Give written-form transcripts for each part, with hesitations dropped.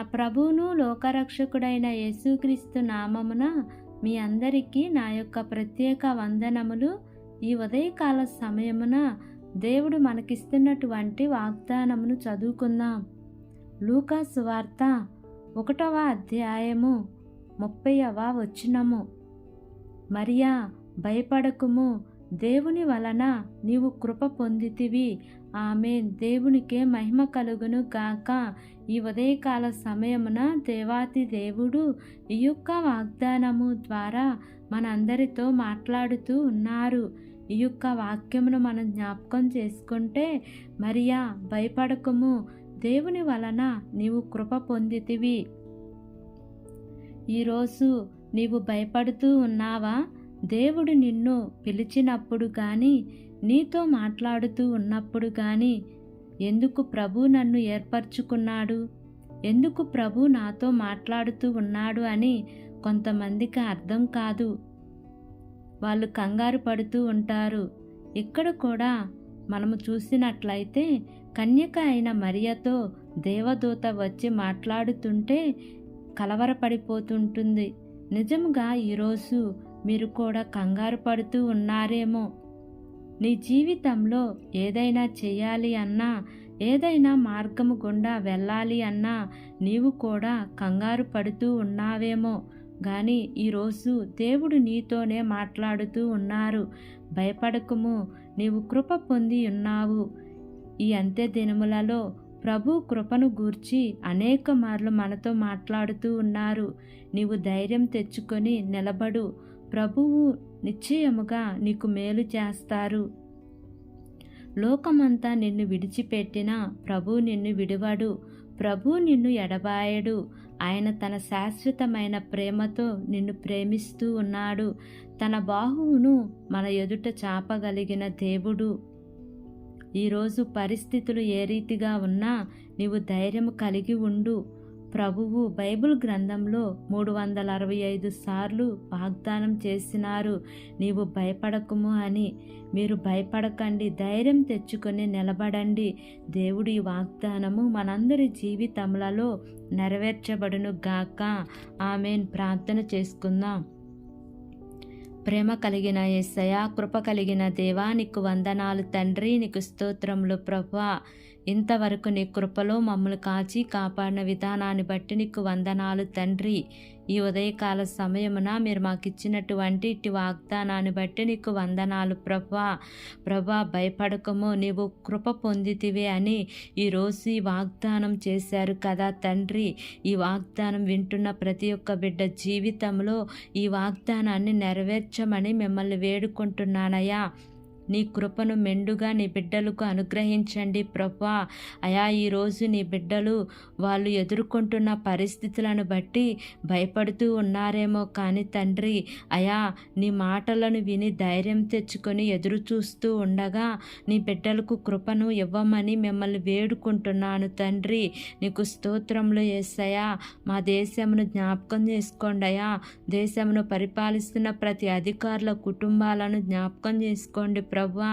మన ప్రభువును లోకరక్షకుడైన యేసుక్రీస్తు నామమున మీ అందరికీ నా యొక్క ప్రత్యేక వందనములు. ఈ ఉదయకాల సమయమున దేవుడు మనకిస్తున్నటువంటి వాగ్దానమును చదువుకుందాం. లూకా సువార్త 1వ అధ్యాయము 30వ వచనము. మరియా, భయపడకుము, దేవుని వలన నీవు కృప పొందితివి. ఆమేన్. దేవునికే మహిమ కలుగును గాక. ఈ ఉదయకాల సమయమున దేవాతి దేవుడు ఈ యొక్క వాగ్దానము ద్వారా మనందరితో మాట్లాడుతూ ఉన్నారు. ఈ యొక్క వాక్యమును మనం జ్ఞాపకం చేసుకుంటే, మరియా, భయపడకుము, దేవుని వలన నీవు కృప పొందితివి. ఈరోజు నీవు భయపడుతూ ఉన్నావా? దేవుడు నిన్ను పిలిచినప్పుడు కానీ, నీతో మాట్లాడుతూ ఉన్నప్పుడు కానీ, ఎందుకు ప్రభు నన్ను ఏర్పరచుకున్నాడు, ఎందుకు ప్రభు నాతో మాట్లాడుతూ ఉన్నాడు అని కొంతమందికి అర్థం కాదు. వాళ్ళు కంగారు పడుతూ ఉంటారు. ఇక్కడ కూడా మనము చూసినట్లయితే కన్యక అయిన మరియతో దేవదూత వచ్చి మాట్లాడుతుంటే కలవరపడిపోతుంటుంది. నిజంగా ఈరోజు మీరు కూడా కంగారు పడుతూ ఉన్నారేమో. నీ జీవితంలో ఏదైనా చేయాలి అన్నా, ఏదైనా మార్గము గుండా వెళ్ళాలి అన్నా నీవు కూడా కంగారు పడుతూ ఉన్నావేమో. కానీ ఈరోజు దేవుడు నీతోనే మాట్లాడుతూ ఉన్నారు. భయపడకుము, నీవు కృప పొంది ఉన్నావు. ఈ అంత్య దినములలో ప్రభు కృపను గూర్చి అనేక మార్లు మనతో మాట్లాడుతూ ఉన్నారు. నీవు ధైర్యం తెచ్చుకొని నిలబడు. ప్రభువు నిశ్చయముగా నీకు మేలు చేస్తారు. లోకమంతా నిన్ను విడిచిపెట్టినా ప్రభు నిన్ను విడువడు. ప్రభు నిన్ను ఎడబాయడు. ఆయన తన శాశ్వతమైన ప్రేమతో నిన్ను ప్రేమిస్తూ ఉన్నాడు. తన బాహువును మన ఎదుట చాపగలిగిన దేవుడు. ఈరోజు పరిస్థితులు ఏ రీతిగా ఉన్నా నీవు ధైర్యం కలిగి ఉండు. ప్రభువు బైబిల్ గ్రంథంలో 365 సార్లు వాగ్దానం చేసినారు, నీవు భయపడకుము అని. మీరు భయపడకండి, ధైర్యం తెచ్చుకొని నిలబడండి. దేవుడి వాగ్దానము మనందరి జీవితములలో నెరవేర్చబడును గాక. ఆమేన్. ప్రార్థన చేసుకుందాం. ప్రేమ కలిగిన యేసయ్యా, కృప కలిగిన దేవా, నీకు వందనాలు తండ్రి. నీకు స్తోత్రములు ప్రభువా. ఇంతవరకు నీ కృపలో మమ్మల్ని కాచి కాపాడిన విధానాన్ని బట్టి నీకు వందనాలు తండ్రి. ఈ ఉదయకాల సమయమున మీరు మాకు ఇచ్చినటువంటి ఇటు వాగ్దానాన్ని బట్టి నీకు వందనాలు ప్రభువా. ప్రభువా, భయపడకము, నీవు కృప పొందితివే అని ఈరోజు ఈ వాగ్దానం చేశారు కదా తండ్రి. ఈ వాగ్దానం వింటున్న ప్రతి ఒక్క బిడ్డ జీవితంలో ఈ వాగ్దానాన్ని నెరవేర్చమని మిమ్మల్ని వేడుకుంటున్నానయ్యా. నీ కృపను మెండుగా నీ బిడ్డలకు అనుగ్రహించండి ప్రభువా. అయా, ఈరోజు నీ బిడ్డలు వాళ్ళు ఎదుర్కొంటున్న పరిస్థితులను బట్టి భయపడుతూ ఉన్నారేమో కానీ తండ్రి, అయా, నీ మాటలను విని ధైర్యం తెచ్చుకొని ఎదురు చూస్తూ ఉండగా నీ బిడ్డలకు కృపను ఇవ్వమని మిమ్మల్ని వేడుకుంటున్నాను తండ్రి. నీకు స్తోత్రములు యేసయ్యా. మా దేశమును జ్ఞాపకం చేసుకోండి అయా. దేశమును పరిపాలిస్తున్న ప్రతి అధికారుల కుటుంబాలను జ్ఞాపకం చేసుకోండి ప్రభువా.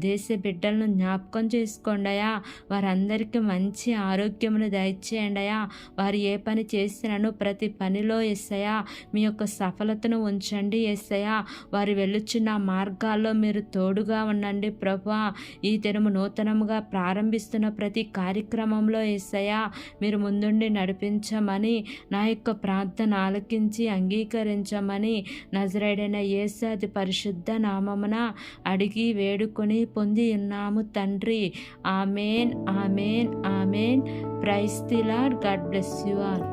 దేశ బిడ్డలను జ్ఞాపకం చేసుకోండి అయా. వారందరికీ మంచి ఆరోగ్యమును దయచేయండి అయా. వారు ఏ పని చేసినను ప్రతి పనిలో యేసయ్యా మీ యొక్క సఫలతను ఉంచండి యేసయ్యా. వారు వెళ్ళుచున్న మార్గాల్లో మీరు తోడుగా ఉండండి ప్రభువా. ఈ దినము నూతనముగా ప్రారంభిస్తున్న ప్రతి కార్యక్రమంలో యేసయ్యా మీరు ముందుండి నడిపించమని, నా యొక్క ప్రార్థన ఆలకించి అంగీకరించమని నజరేయుడైన యేసు అతి పరిశుద్ధ నామమున అడిగి వేడుకొని పొంది ఉన్నాము తండ్రి. Amen, amen, amen. Praise the Lord. God bless you all.